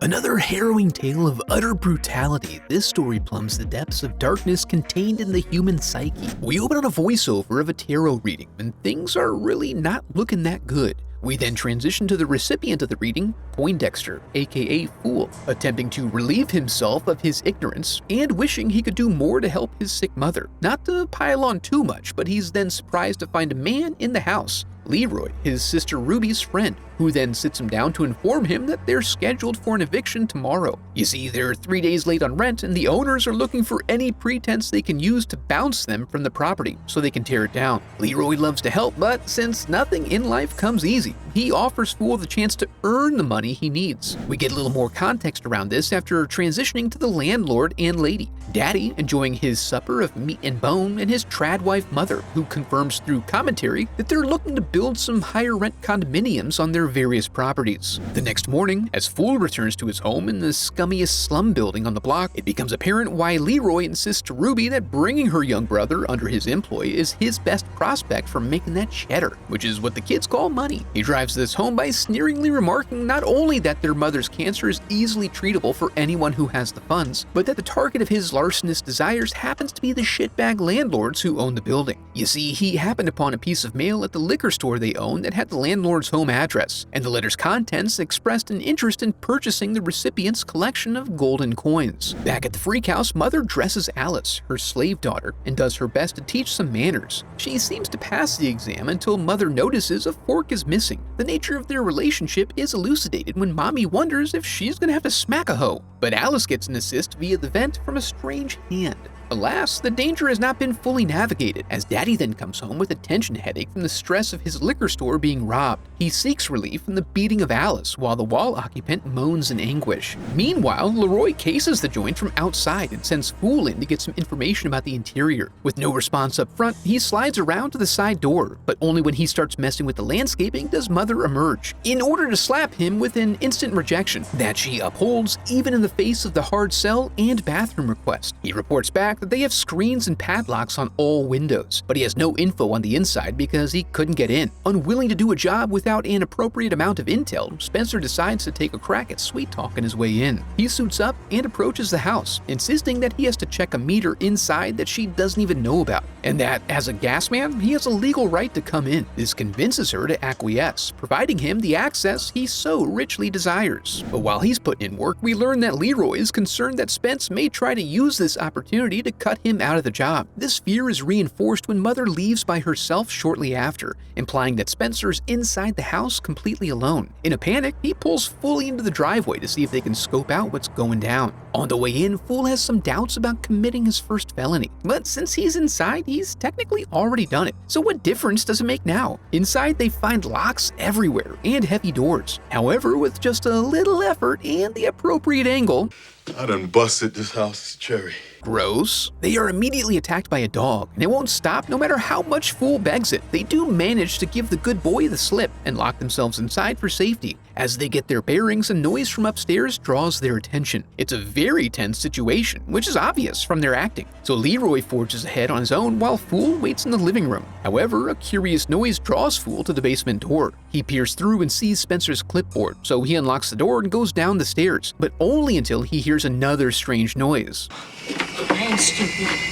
Another harrowing tale of utter brutality, this story plumbs the depths of darkness contained in the human psyche. We open on a voiceover of a tarot reading, and things are really not looking that good. We then transition to the recipient of the reading, Poindexter, aka Fool, attempting to relieve himself of his ignorance and wishing he could do more to help his sick mother. Not to pile on too much, but he's then surprised to find a man in the house, Leroy, his sister Ruby's friend, who then sits him down to inform him that they're scheduled for an eviction tomorrow. You see, they're 3 days late on rent, and the owners are looking for any pretense they can use to bounce them from the property so they can tear it down. Leroy loves to help, but since nothing in life comes easy, he offers Fool the chance to earn the money he needs. We get a little more context around this after transitioning to the landlord and lady, Daddy enjoying his supper of meat and bone, and his trad wife mother, who confirms through commentary that they're looking to build some higher rent condominiums on their various properties. The next morning, as Fool returns to his home in the scummiest slum building on the block, it becomes apparent why Leroy insists to Ruby that bringing her young brother under his employ is his best prospect for making that cheddar, which is what the kids call money. He drives this home by sneeringly remarking not only that their mother's cancer is easily treatable for anyone who has the funds, but that the target of his larcenous desires happens to be the shitbag landlords who own the building. You see, he happened upon a piece of mail at the liquor store they own that had the landlord's home address, and the letter's contents expressed an interest in purchasing the recipient's collection of golden coins. Back at the freak house, Mother dresses Alice, her slave daughter, and does her best to teach some manners. She seems to pass the exam until Mother notices a fork is missing. The nature of their relationship is elucidated when Mommy wonders if she's gonna have to smack a hoe, but Alice gets an assist via the vent from a strange hand. Alas, the danger has not been fully navigated, as Daddy then comes home with a tension headache from the stress of his liquor store being robbed. He seeks relief from the beating of Alice, while the wall occupant moans in anguish. Meanwhile, Leroy cases the joint from outside and sends Fool in to get some information about the interior. With no response up front, he slides around to the side door, but only when he starts messing with the landscaping does Mother emerge, in order to slap him with an instant rejection that she upholds even in the face of the hard sell and bathroom request. He reports back that they have screens and padlocks on all windows, but he has no info on the inside because he couldn't get in. Unwilling to do a job without an appropriate amount of intel, Spencer decides to take a crack at sweet-talking his way in. He suits up and approaches the house, insisting that he has to check a meter inside that she doesn't even know about, and that, as a gas man, he has a legal right to come in. This convinces her to acquiesce, providing him the access he so richly desires. But while he's putting in work, we learn that Leroy is concerned that Spence may try to use this opportunity to cut him out of the job. This fear is reinforced when Mother leaves by herself shortly after, implying that Spencer's inside the house completely alone. In a panic, he pulls fully into the driveway to see if they can scope out what's going down. On the way in, Fool has some doubts about committing his first felony, but since he's inside, he's technically already done it. So what difference does it make now? Inside, they find locks everywhere and heavy doors. However, with just a little effort and the appropriate angle, I done busted this house, Cherry. Gross. They are immediately attacked by a dog, and it won't stop no matter how much Fool begs it. They do manage to give the good boy the slip and lock themselves inside for safety. As they get their bearings, a noise from upstairs draws their attention. It's a very tense situation, which is obvious from their acting. So Leroy forges ahead on his own while Fool waits in the living room. However, a curious noise draws Fool to the basement door. He peers through and sees Spencer's clipboard, so he unlocks the door and goes down the stairs, but only until he hears another strange noise.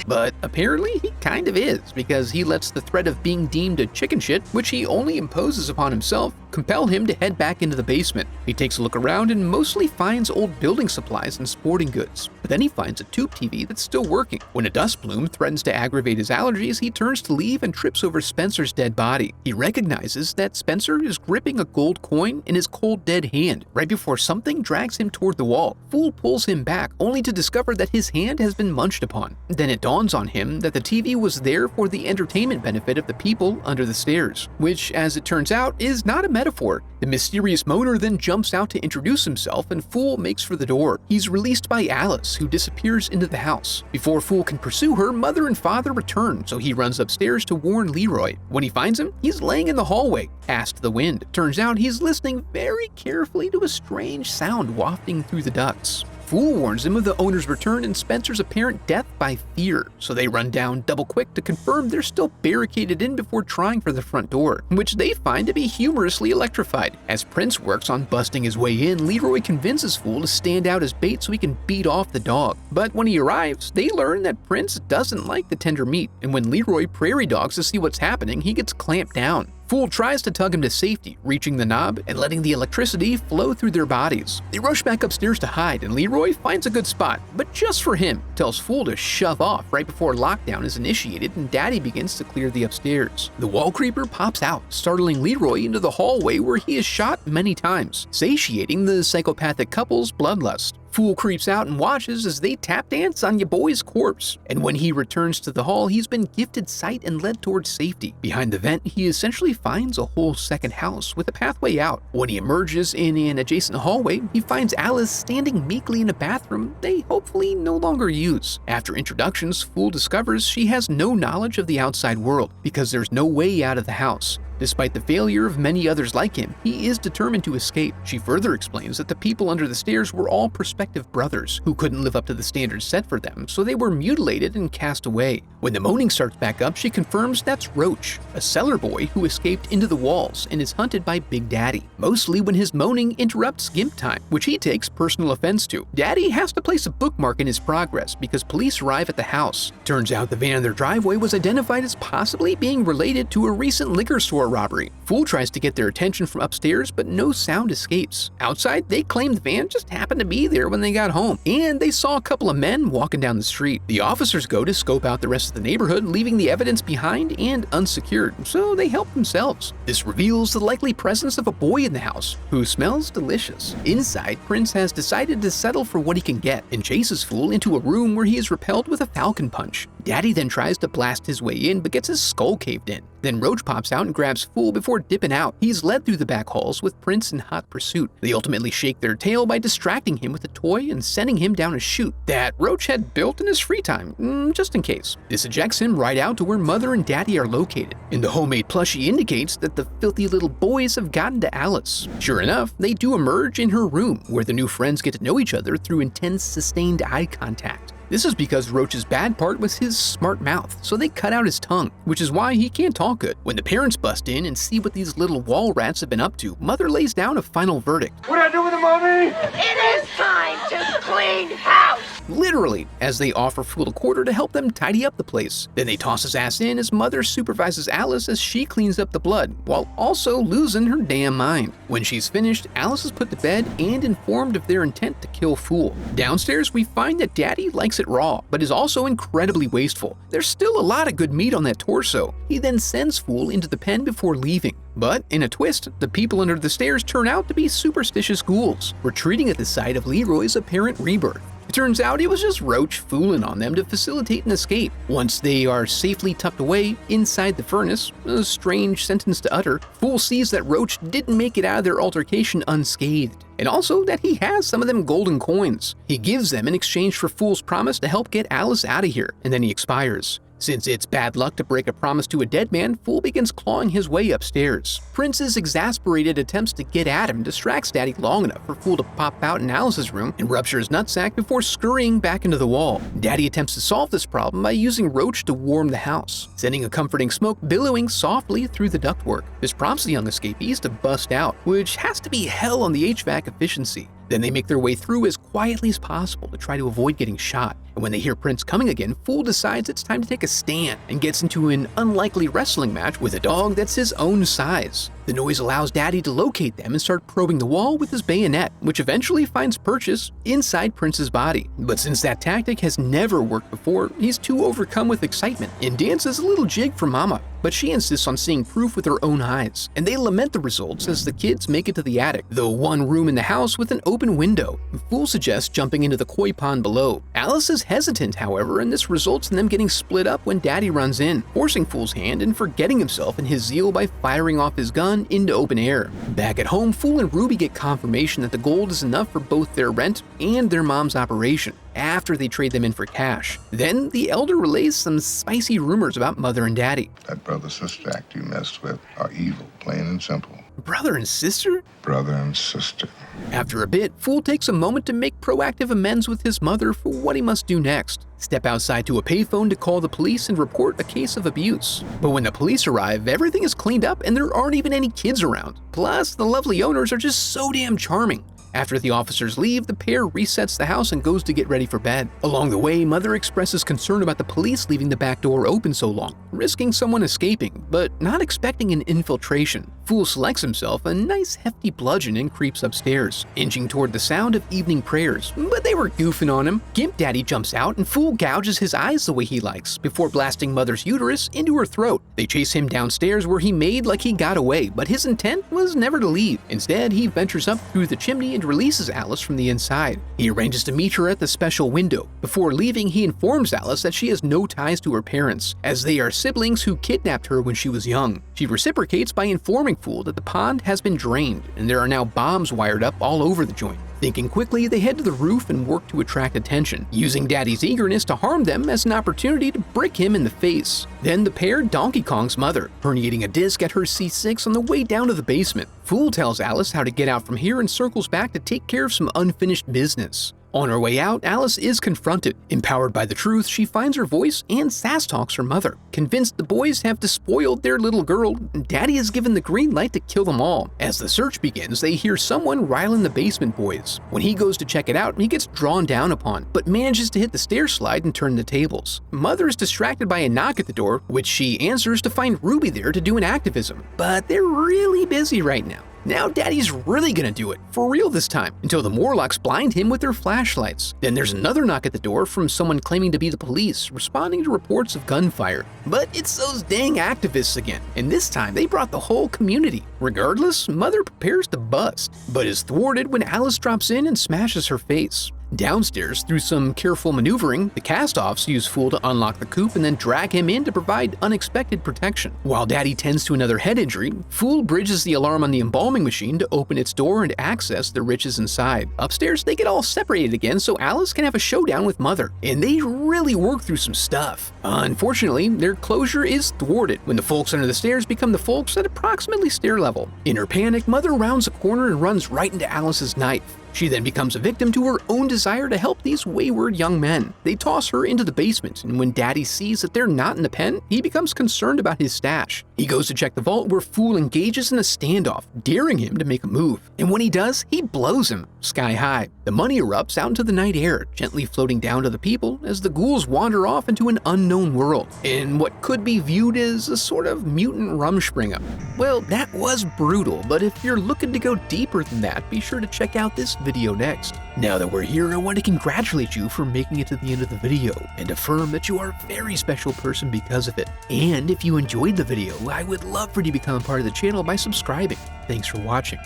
But apparently he kind of is, because he lets the threat of being deemed a chicken shit, which he only imposes upon himself, compel him to head back into the basement. He takes a look around and mostly finds old building supplies and sporting goods. But then he finds a tube TV that's still working. When a dust plume threatens to aggravate his allergies, he turns to leave and trips over Spencer's dead body. He recognizes that Spencer is gripping a gold coin in his cold dead hand, right before something drags him toward the wall. Fool pulls him back, only to discover that his hand has been munched upon. Then it dawns on him that the TV was there for the entertainment benefit of the people under the stairs, which, as it turns out, is not a metaphor. The mysterious moaner then jumps out to introduce himself, and Fool makes for the door. He's released by Alice, who disappears into the house. Before Fool can pursue her, Mother and Father return, so he runs upstairs to warn Leroy. When he finds him, he's laying in the hallway, ass to the wind. Turns out he's listening very carefully to a strange sound wafting through the ducts. Fool warns them of the owner's return and Spencer's apparent death by fear, so they run down double quick to confirm they're still barricaded in before trying for the front door, which they find to be humorously electrified. As Prince works on busting his way in, Leroy convinces Fool to stand out as bait so he can beat off the dog. But when he arrives, they learn that Prince doesn't like the tender meat, and when Leroy prairie dogs to see what's happening, he gets clamped down. Fool tries to tug him to safety, reaching the knob and letting the electricity flow through their bodies. They rush back upstairs to hide, and Leroy finds a good spot, but just for him, tells Fool to shove off right before lockdown is initiated and Daddy begins to clear the upstairs. The wall creeper pops out, startling Leroy into the hallway where he is shot many times, satiating the psychopathic couple's bloodlust. Fool creeps out and watches as they tap dance on your boy's corpse, and when he returns to the hall, he's been gifted sight and led towards safety. Behind the vent, he essentially finds a whole second house with a pathway out. When he emerges in an adjacent hallway, he finds Alice standing meekly in a bathroom they hopefully no longer use. After introductions, Fool discovers she has no knowledge of the outside world because there's no way out of the house. Despite the failure of many others like him, he is determined to escape. She further explains that the people under the stairs were all prospective brothers who couldn't live up to the standards set for them, so they were mutilated and cast away. When the moaning starts back up, she confirms that's Roach, a cellar boy who escaped into the walls and is hunted by Big Daddy, mostly when his moaning interrupts Gimp time, which he takes personal offense to. Daddy has to place a bookmark in his progress because police arrive at the house. Turns out the van in their driveway was identified as possibly being related to a recent liquor store robbery. Fool tries to get their attention from upstairs, but no sound escapes. Outside, they claim the van just happened to be there when they got home, and they saw a couple of men walking down the street. The officers go to scope out the rest of the neighborhood, leaving the evidence behind and unsecured, so they help themselves. This reveals the likely presence of a boy in the house, who smells delicious. Inside, Prince has decided to settle for what he can get, and chases Fool into a room where he is repelled with a falcon punch. Daddy then tries to blast his way in, but gets his skull caved in. Then Roach pops out and grabs Fool before dipping out. He's led through the back halls with Prince in hot pursuit. They ultimately shake their tail by distracting him with a toy and sending him down a chute that Roach had built in his free time, just in case. This ejects him right out to where Mother and Daddy are located, and the homemade plushie indicates that the filthy little boys have gotten to Alice. Sure enough, they do emerge in her room, where the new friends get to know each other through intense, sustained eye contact. This is because Roach's bad part was his smart mouth, so they cut out his tongue, which is why he can't talk good. When the parents bust in and see what these little wall rats have been up to, Mother lays down a final verdict. What do I do with the money? It is time to clean house! Literally, as they offer Fool a quarter to help them tidy up the place. Then they toss his ass in as Mother supervises Alice as she cleans up the blood, while also losing her damn mind. When she's finished, Alice is put to bed and informed of their intent to kill Fool. Downstairs, we find that Daddy likes it raw, but is also incredibly wasteful. There's still a lot of good meat on that torso. He then sends Fool into the pen before leaving. But in a twist, the people under the stairs turn out to be superstitious ghouls, retreating at the sight of Leroy's apparent rebirth. It turns out it was just Roach fooling on them to facilitate an escape. Once they are safely tucked away inside the furnace, a strange sentence to utter, Fool sees that Roach didn't make it out of their altercation unscathed, and also that he has some of them golden coins. He gives them in exchange for Fool's promise to help get Alice out of here, and then he expires. Since it's bad luck to break a promise to a dead man, Fool begins clawing his way upstairs. Prince's exasperated attempts to get at him distracts Daddy long enough for Fool to pop out in Alice's room and rupture his nutsack before scurrying back into the wall. Daddy attempts to solve this problem by using Roach to warm the house, sending a comforting smoke billowing softly through the ductwork. This prompts the young escapees to bust out, which has to be hell on the HVAC efficiency. Then they make their way through as quietly as possible to try to avoid getting shot. And when they hear Prince coming again, Fool decides it's time to take a stand and gets into an unlikely wrestling match with a dog that's his own size. The noise allows Daddy to locate them and start probing the wall with his bayonet, which eventually finds purchase inside Prince's body. But since that tactic has never worked before, he's too overcome with excitement and dances a little jig for Mama. But she insists on seeing proof with her own eyes, and they lament the results as the kids make it to the attic, the one room in the house with an open window. Fool suggests jumping into the koi pond below. Alice is hesitant, however, and this results in them getting split up when Daddy runs in, forcing Fool's hand and forgetting himself in his zeal by firing off his gun into open air. Back at home, Fool and Ruby get confirmation that the gold is enough for both their rent and their mom's operation, after they trade them in for cash. Then the elder relays some spicy rumors about Mother and Daddy. That brother sister act you messed with are evil, plain and simple. Brother and sister? Brother and sister. After a bit, Fool takes a moment to make proactive amends with his mother for what he must do next. Step outside to a payphone to call the police and report a case of abuse. But when the police arrive, everything is cleaned up and there aren't even any kids around. Plus, the lovely owners are just so damn charming. After the officers leave, the pair resets the house and goes to get ready for bed. Along the way, Mother expresses concern about the police leaving the back door open so long, risking someone escaping, but not expecting an infiltration. Fool selects himself a nice hefty bludgeon and creeps upstairs, inching toward the sound of evening prayers, but they were goofing on him. Gimp Daddy jumps out and Fool gouges his eyes the way he likes, before blasting Mother's uterus into her throat. They chase him downstairs where he made like he got away, but his intent was never to leave. Instead, he ventures up through the chimney and releases Alice from the inside. He arranges to meet her at the special window. Before leaving, he informs Alice that she has no ties to her parents, as they are siblings who kidnapped her when she was young. She reciprocates by informing Fool that the pond has been drained and there are now bombs wired up all over the joint. Thinking quickly, they head to the roof and work to attract attention, using Daddy's eagerness to harm them as an opportunity to brick him in the face. Then the pair Donkey Kong's Mother, herniating a disc at her C6 on the way down to the basement. Fool tells Alice how to get out from here and circles back to take care of some unfinished business. On her way out, Alice is confronted. Empowered by the truth, she finds her voice and sass-talks her mother. Convinced the boys have despoiled their little girl, Daddy has given the green light to kill them all. As the search begins, they hear someone riling the basement boys. When he goes to check it out, he gets drawn down upon, but manages to hit the stair slide and turn the tables. Mother is distracted by a knock at the door, which she answers to find Ruby there to do an activism. But they're really busy right now. Now Daddy's really gonna do it, for real this time, until the Morlocks blind him with their flashlights. Then there's another knock at the door from someone claiming to be the police, responding to reports of gunfire. But it's those dang activists again, and this time they brought the whole community. Regardless, Mother prepares to bust, but is thwarted when Alice drops in and smashes her face. Downstairs, through some careful maneuvering, the cast-offs use Fool to unlock the coop and then drag him in to provide unexpected protection. While Daddy tends to another head injury, Fool bridges the alarm on the embalming machine to open its door and access the riches inside. Upstairs, they get all separated again so Alice can have a showdown with Mother, and they really work through some stuff. Unfortunately, their closure is thwarted when the folks under the stairs become the folks at approximately stair level. In her panic, Mother rounds a corner and runs right into Alice's knife. She then becomes a victim to her own desire to help these wayward young men. They toss her into the basement, and when Daddy sees that they're not in the pen, he becomes concerned about his stash. He goes to check the vault where Fool engages in a standoff, daring him to make a move. And when he does, he blows him sky high. The money erupts out into the night air, gently floating down to the people as the ghouls wander off into an unknown world, in what could be viewed as a sort of mutant Rumspringa. Well, that was brutal, but if you're looking to go deeper than that, be sure to check out this video next. Now that we're here, I want to congratulate you for making it to the end of the video and affirm that you are a very special person because of it. And if you enjoyed the video, I would love for you to become a part of the channel by subscribing. Thanks for watching.